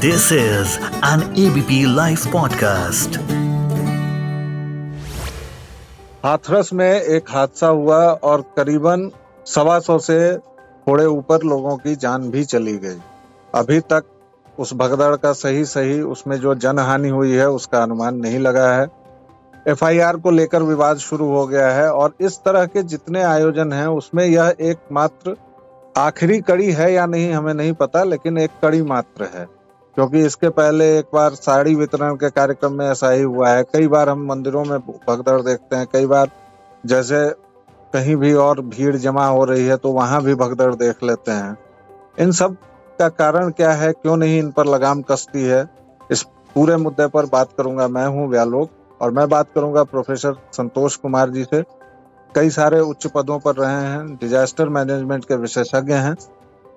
This is an ABP Life podcast. Hathras में एक हादसा हुआ और करीबन 125 से थोड़े ऊपर लोगों की जान भी चली गई। अभी तक उस भगदड़ का सही उसमें जो जनहानि हुई है उसका अनुमान नहीं लगा है। एफआईआर को लेकर विवाद शुरू हो गया है और इस तरह के जितने आयोजन हैं उसमें यह एकमात्र आखिरी कड़ी है या नहीं हमें नहीं पता, लेकिन एक कड़ी मात्र है, क्योंकि इसके पहले एक बार साड़ी वितरण के कार्यक्रम में ऐसा ही हुआ है। कई बार हम मंदिरों में भगदड़ देखते हैं, कई बार जैसे कहीं भी और भीड़ जमा हो रही है तो वहां भी भगदड़ देख लेते हैं। इन सब का कारण क्या है, क्यों नहीं इन पर लगाम कसती है, इस पूरे मुद्दे पर बात करूंगा। मैं हूं व्यालोक और मैं बात करूंगा प्रोफेसर संतोष कुमार जी से। कई सारे उच्च पदों पर रहे हैं, डिजास्टर मैनेजमेंट के विशेषज्ञ हैं।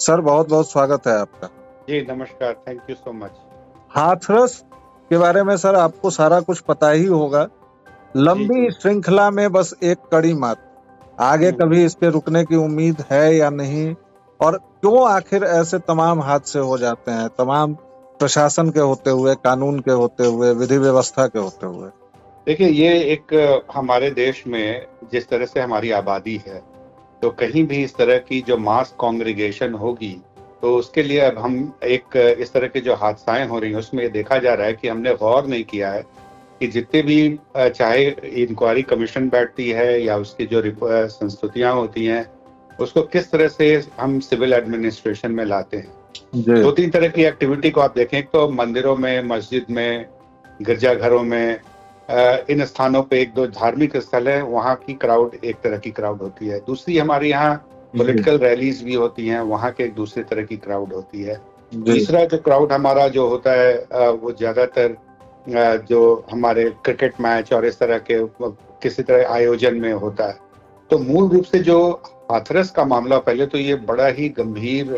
सर, बहुत बहुत स्वागत है आपका। जी नमस्कार, thank you so much. Hathras के बारे में सर आपको सारा कुछ पता ही होगा। लंबी श्रृंखला में बस एक कड़ी मात्र, आगे कभी इसके रुकने की उम्मीद है या नहीं, और क्यों आखिर ऐसे तमाम हादसे हो जाते हैं, तमाम प्रशासन के होते हुए, कानून के होते हुए, विधि व्यवस्था के होते हुए। देखिए, ये एक हमारे देश में जिस तरह से हमारी आबादी है, तो कहीं भी इस तरह की जो मास कॉन्ग्रीगेशन होगी तो उसके लिए अब हम एक इस तरह के जो हादसाएं हो रही हैं उसमें ये देखा जा रहा है कि हमने गौर नहीं किया है कि जितने भी चाहे इंक्वायरी कमीशन बैठती है या उसकी जो संस्तुतियां होती हैं उसको किस तरह से हम सिविल एडमिनिस्ट्रेशन में लाते हैं। 2-3 तरह की एक्टिविटी को आप देखें तो मंदिरों में, मस्जिद में, गिरजाघरों में, इन स्थानों पे 1-2 धार्मिक स्थल है, वहाँ की क्राउड एक तरह की क्राउड होती है। दूसरी हमारे यहाँ पॉलिटिकल रैलीज भी होती हैं, वहाँ के एक दूसरे तरह की क्राउड होती है। तीसरा जो क्राउड हमारा जो होता है वो ज्यादातर जो हमारे क्रिकेट मैच और इस तरह के किसी तरह आयोजन में होता है। तो मूल रूप से जो हाथरस का मामला, पहले तो ये बड़ा ही गंभीर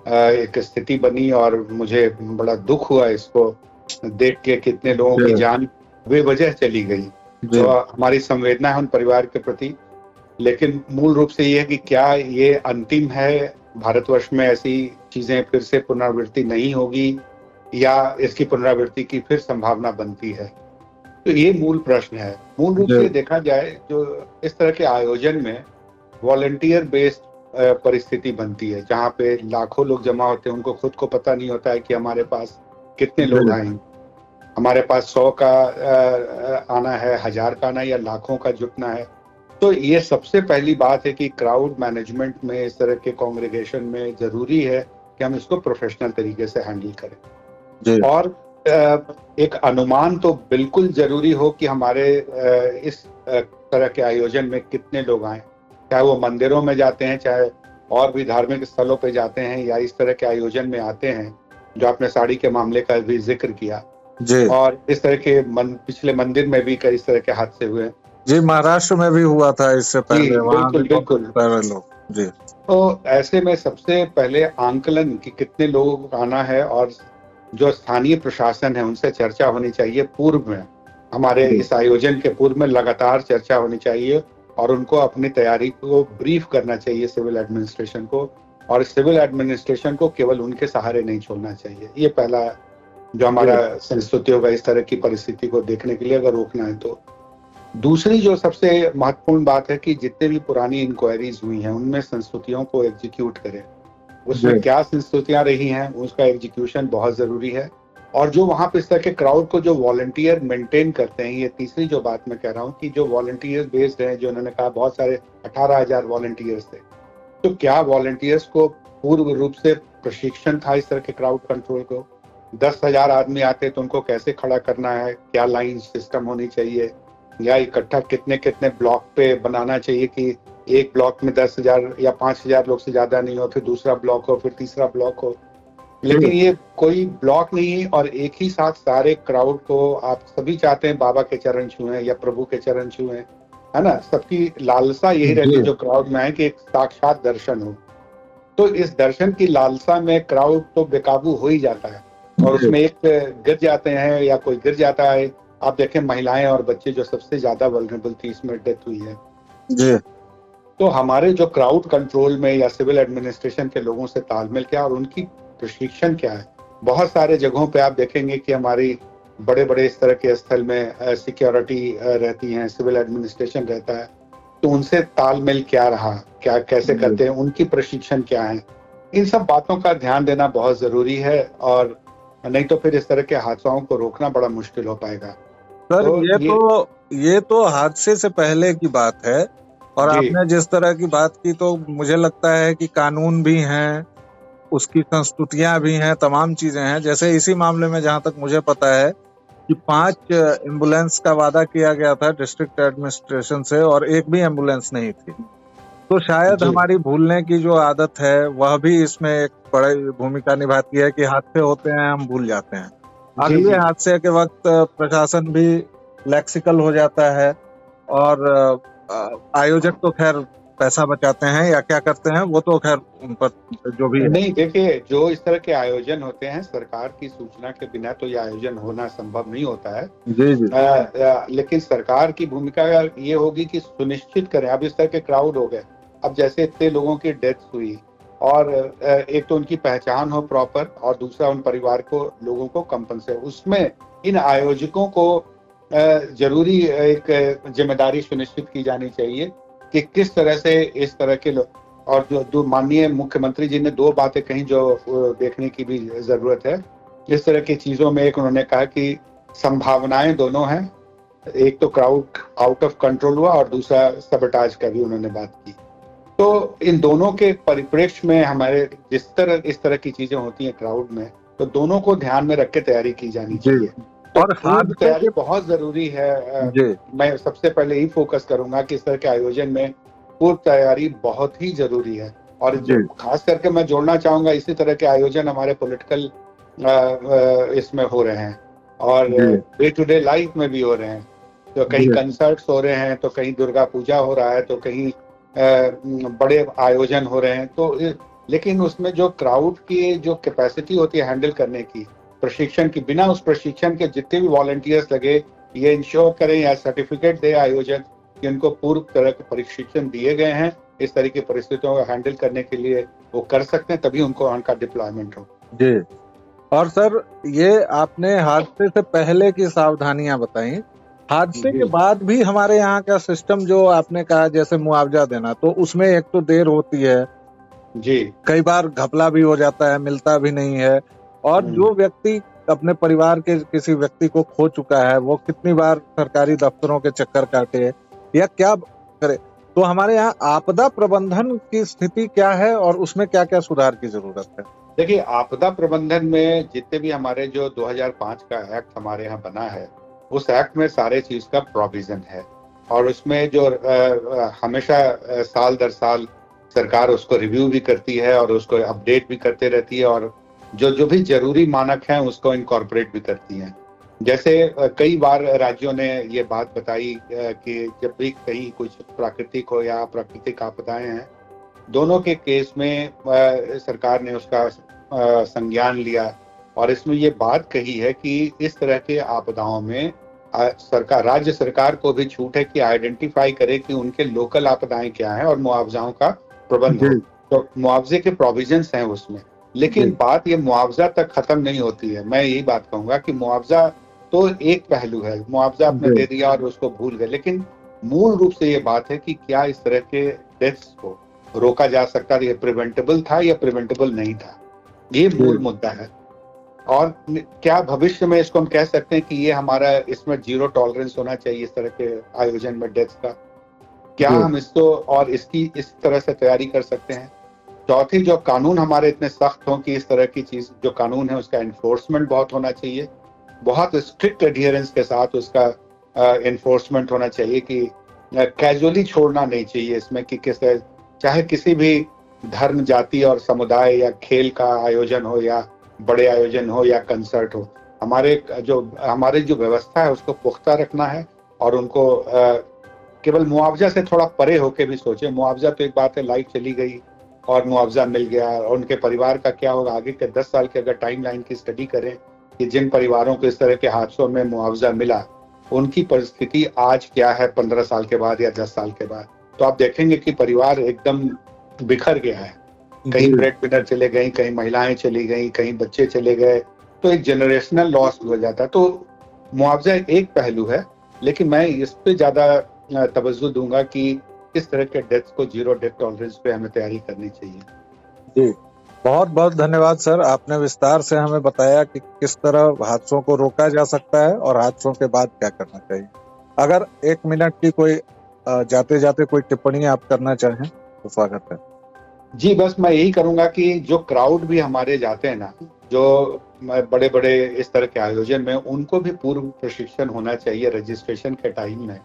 एक स्थिति बनी और मुझे बड़ा दुख हुआ इसको देख के, कितने लोगों की जान बेवजह चली गई। तो हमारी संवेदना है उन परिवार के प्रति, लेकिन मूल रूप से ये है कि क्या ये अंतिम है, भारतवर्ष में ऐसी चीजें फिर से पुनरावृत्ति नहीं होगी या इसकी पुनरावृत्ति की फिर संभावना बनती है। तो ये मूल प्रश्न है। मूल रूप से देखा जाए जो इस तरह के आयोजन में वॉलंटियर बेस्ड परिस्थिति बनती है, जहाँ पे लाखों लोग जमा होते हैं, उनको खुद को पता नहीं होता है कि हमारे पास कितने लोग आएंगे, हमारे पास 100 का आना है, 1000 का आना है या लाखों का जुटना है। तो ये सबसे पहली बात है कि क्राउड मैनेजमेंट में, इस तरह के कांग्रीगेशन में जरूरी है कि हम इसको प्रोफेशनल तरीके से हैंडल करें। और एक अनुमान तो बिल्कुल जरूरी हो कि हमारे इस तरह के आयोजन में कितने लोग आए, चाहे वो मंदिरों में जाते हैं, चाहे और भी धार्मिक स्थलों पे जाते हैं, या इस तरह के आयोजन में आते हैं जो आपने साड़ी के मामले का भी जिक्र किया। और इस तरह के पिछले मंदिर में भी कई इस तरह के हादसे हुए जी, महाराष्ट्र में भी हुआ था इससे पहले। बिल्कुल लोग जी। तो ऐसे में सबसे पहले आंकलन कि कितने लोग आना है और जो स्थानीय प्रशासन है उनसे चर्चा होनी चाहिए पूर्व में, हमारे इस आयोजन के पूर्व में लगातार चर्चा होनी चाहिए और उनको अपनी तैयारी को ब्रीफ करना चाहिए सिविल एडमिनिस्ट्रेशन को, और सिविल एडमिनिस्ट्रेशन को केवल उनके सहारे नहीं छोड़ना चाहिए। ये पहला जो हमारा संस्तुति होगा इस तरह की परिस्थिति को देखने के लिए, अगर रोकना है तो। दूसरी जो सबसे महत्वपूर्ण बात है कि जितने भी पुरानी इंक्वायरीज हुई हैं उनमें संस्तुतियों को एग्जीक्यूट करें, उसमें क्या संस्तुतियां रही हैं उसका एग्जीक्यूशन बहुत जरूरी है। और जो वहां पे इस तरह के क्राउड को जो वॉलंटियर मेंटेन करते हैं, ये तीसरी जो बात मैं कह रहा हूँ कि जो वॉलंटियर बेस्ड है, जो उन्होंने कहा बहुत सारे 18,000 वॉलंटियर्स थे, तो क्या वॉलंटियर्स को पूर्व रूप से प्रशिक्षण था इस तरह के क्राउड कंट्रोल को? 10,000 आदमी आते तो उनको कैसे खड़ा करना है, क्या लाइन सिस्टम होनी चाहिए, या इकट्ठा कितने कितने ब्लॉक पे बनाना चाहिए कि एक ब्लॉक में 10,000 या 5,000 लोग से ज्यादा नहीं हो, फिर दूसरा ब्लॉक हो, फिर तीसरा ब्लॉक हो। लेकिन ये कोई ब्लॉक नहीं और एक ही साथ सारे क्राउड को आप सभी चाहते हैं बाबा के चरण छुएं या प्रभु के चरण छुएं, है ना? सबकी लालसा यही रहती है जो क्राउड में है कि एक साक्षात दर्शन हो। तो इस दर्शन की लालसा में क्राउड तो बेकाबू हो ही जाता है और उसमें एक गिर जाते हैं या कोई गिर जाता है। आप देखें महिलाएं और बच्चे जो सबसे ज्यादा वल्नरेबल थी, इसमें डेथ हुई है जी। तो हमारे जो क्राउड कंट्रोल में या सिविल एडमिनिस्ट्रेशन के लोगों से तालमेल क्या और उनकी प्रशिक्षण क्या है, बहुत सारे जगहों पे आप देखेंगे कि हमारी बड़े बड़े इस तरह के स्थल में सिक्योरिटी रहती हैं, सिविल एडमिनिस्ट्रेशन रहता है, तो उनसे तालमेल क्या रहा, क्या कैसे जी। करते हैं, उनकी प्रशिक्षण क्या है, इन सब बातों का ध्यान देना बहुत जरूरी है। और नहीं तो फिर इस तरह के हादसों को रोकना बड़ा मुश्किल हो पाएगा। सर तो ये तो हादसे से पहले की बात है, और जी आपने जिस तरह की बात की तो मुझे लगता है कि कानून भी हैं, उसकी संस्तुतियां भी हैं, तमाम चीजें हैं। जैसे इसी मामले में जहां तक मुझे पता है कि 5 एम्बुलेंस का वादा किया गया था डिस्ट्रिक्ट एडमिनिस्ट्रेशन से, और एक भी एम्बुलेंस नहीं थी। तो शायद जी हमारी भूलने की जो आदत है वह भी इसमें एक बड़ी भूमिका निभाती है कि हादसे होते हैं, हम भूल जाते हैं। जी अगले जी हादसे के वक्त प्रशासन भी लेक्सिकल हो जाता है, और आयोजक तो खैर पैसा बचाते हैं या क्या करते हैं, वो तो खैर उन पर जो भी है। नहीं, देखिए, जो इस तरह के आयोजन होते हैं, सरकार की सूचना के बिना तो ये आयोजन होना संभव नहीं होता है। जी जी लेकिन सरकार की भूमिका ये होगी कि सुनिश्चित करें। अब इस तरह के क्राउड हो गए, अब जैसे इतने लोगों की डेथ हुई, और एक तो उनकी पहचान हो प्रॉपर, और दूसरा उन परिवार को, लोगों को कंपनसेट, उसमें इन आयोजकों को जरूरी एक जिम्मेदारी सुनिश्चित की जानी चाहिए कि किस तरह से इस तरह के लोग, और जो माननीय मुख्यमंत्री जी ने 2 बातें कही जो देखने की भी जरूरत है इस तरह की चीजों में। एक उन्होंने कहा कि संभावनाएं दोनों हैं, एक तो क्राउड आउट ऑफ कंट्रोल हुआ, और दूसरा सबटाज का भी उन्होंने बात की। तो इन दोनों के परिप्रेक्ष्य में हमारे इस तरह की चीजें होती हैं क्राउड में, तो दोनों को ध्यान में रख के तैयारी की जानी जी। चाहिए। तो और पूर्व हादसे तैयारी के बहुत जरूरी है। जी मैं सबसे पहले यही फोकस करूंगा कि इस तरह के आयोजन में पूर्व तैयारी बहुत ही जरूरी है। और जो जी खास करके मैं जोड़ना चाहूंगा, इसी तरह के आयोजन हमारे पॉलिटिकल इसमें हो रहे हैं, और जी डे टू डे लाइफ में भी हो रहे हैं। तो कहीं जी कंसर्ट्स हो रहे हैं, तो कहीं दुर्गा पूजा हो रहा है, तो कहीं बड़े आयोजन हो रहे हैं। तो लेकिन उसमें जो क्राउड की जो कैपेसिटी होती है हैंडल करने की, प्रशिक्षण की, बिना उस प्रशिक्षण के जितने भी वॉलंटियर्स लगे, ये इंश्योर करें या सर्टिफिकेट दे आयोजक कि उनको पूर्व तरह के प्रशिक्षण दिए गए हैं, इस तरह की परिस्थितियों को हैंडल करने के लिए वो कर सकते हैं, तभी उनको उनका डिप्लॉयमेंट हो। जी। और सर, ये आपने हादसे से पहले की सावधानियां बताई, हादसे के जी बाद भी हमारे यहाँ का सिस्टम जो आपने कहा जैसे मुआवजा देना, तो उसमें एक तो देर होती है, जी कई बार घपला भी हो जाता है, मिलता भी नहीं है। और जो व्यक्ति अपने परिवार के किसी व्यक्ति को खो चुका है, वो कितनी बार सरकारी दफ्तरों के चक्कर काटे या क्या करे। तो हमारे यहाँ आपदा प्रबंधन की स्थिति क्या है, और उसमें क्या क्या सुधार की जरूरत है? देखिए, आपदा प्रबंधन में जितने भी हमारे जो 2005 का एक्ट हमारे यहाँ बना है, उस एक्ट में सारे चीज का प्रोविजन है, और उसमें जो हमेशा साल दर साल सरकार उसको रिव्यू भी करती है, और उसको अपडेट भी करते रहती है, और जो भी जरूरी मानक हैं उसको इनकॉर्पोरेट भी करती हैं। जैसे कई बार राज्यों ने ये बात बताई कि जब भी कहीं कुछ प्राकृतिक हो या अप्राकृतिक आपदाएं हैं, दोनों के केस में सरकार ने उसका संज्ञान लिया, और इसमें ये बात कही है कि इस तरह के आपदाओं में राज्य सरकार को भी छूट है कि आइडेंटिफाई करे कि उनके लोकल आपदाएं क्या हैं, और मुआवजाओं का प्रबंध हो। जी तो मुआवजे के प्रोविजंस हैं उसमें, लेकिन जी बात ये मुआवजा तक खत्म नहीं होती है। मैं यही बात कहूंगा कि मुआवजा तो एक पहलू है, मुआवजा आपने जी दे दिया और उसको भूल गए, लेकिन मूल रूप से ये बात है कि क्या इस तरह के डेथ्स को रोका जा सकता था, ये प्रिवेंटेबल था या प्रिवेंटेबल नहीं था, ये मूल मुद्दा है। और क्या भविष्य में इसको हम कह सकते हैं कि ये हमारा इसमें 0 टॉलरेंस होना चाहिए इस तरह के आयोजन में डेथ्स का? क्या जी हम इसको और इसकी इस तरह से तैयारी कर सकते हैं? चौथी, जो कानून हमारे इतने सख्त हों कि इस तरह की चीज जो कानून है उसका एनफोर्समेंट बहुत होना चाहिए, बहुत स्ट्रिक्ट एडियरेंस के साथ उसका एनफोर्समेंट होना चाहिए, कि कैजुअली छोड़ना नहीं चाहिए इसमें कि चाहे किसी भी धर्म, जाति और समुदाय या खेल का आयोजन हो, या बड़े आयोजन हो, या कंसर्ट हो, हमारी जो व्यवस्था है उसको पुख्ता रखना है, और उनको केवल मुआवजा से थोड़ा परे होके भी सोचे। मुआवजा तो एक बात है, लाइफ चली गई और मुआवजा मिल गया, और उनके परिवार का क्या होगा आगे के 10 साल की अगर टाइम लाइन की स्टडी करें कि जिन परिवारों को इस तरह के हादसों में मुआवजा मिला, उनकी परिस्थिति आज क्या है 15 साल के बाद या 10 साल के बाद, तो आप देखेंगे कि परिवार एकदम बिखर गया है। कहीं जी। ब्रेड विनर चले गई, कहीं महिलाएं चली गई, कहीं बच्चे चले गए, तो एक जनरेशनल लॉस हो जाता है। तो मुआवजा एक पहलू है, लेकिन मैं इस पे ज्यादा तवज्जो दूंगा कि किस तरह के डेथ्स को जीरो डेथ टॉलरेंस पे हमें तैयारी करनी चाहिए। जी, बहुत बहुत धन्यवाद सर। आपने विस्तार से हमें बताया कि किस तरह हादसों को रोका जा सकता है और हादसों के बाद क्या करना चाहिए। अगर 1 मिनट की कोई जाते जाते कोई टिप्पणी आप करना चाहें तो स्वागत है। जी, बस मैं यही करूंगा कि जो क्राउड भी हमारे जाते हैं ना, जो बड़े बड़े इस तरह के आयोजन में, उनको भी पूर्व प्रशिक्षण होना चाहिए रजिस्ट्रेशन के टाइम में,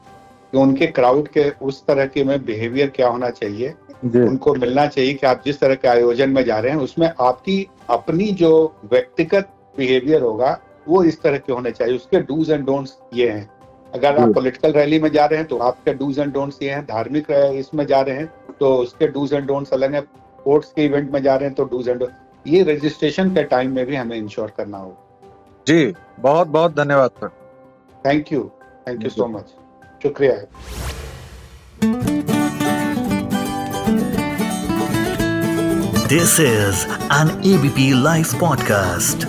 कि उनके क्राउड के उस तरह के में बिहेवियर क्या होना चाहिए। जी, उनको मिलना चाहिए कि आप जिस तरह के आयोजन में जा रहे हैं उसमें आपकी अपनी जो व्यक्तिगत बिहेवियर होगा वो इस तरह के होने चाहिए। उसके डूज एंड डोंट्स ये हैं। अगर आप जी, पॉलिटिकल रैली में जा रहे हैं तो आपके डूज एंड डोंट्स ये हैं। धार्मिक इसमें जा रहे हैं तो उसके डूज एंड डोंट्स अलग हैं। स्पोर्ट्स के इवेंट में जा रहे हैं तो डूज एंड डोंट्स, ये रजिस्ट्रेशन के टाइम में भी हमें इंश्योर करना होगा। जी, बहुत बहुत धन्यवाद sir. Thank you so much, शुक्रिया। This is an ABP Life podcast.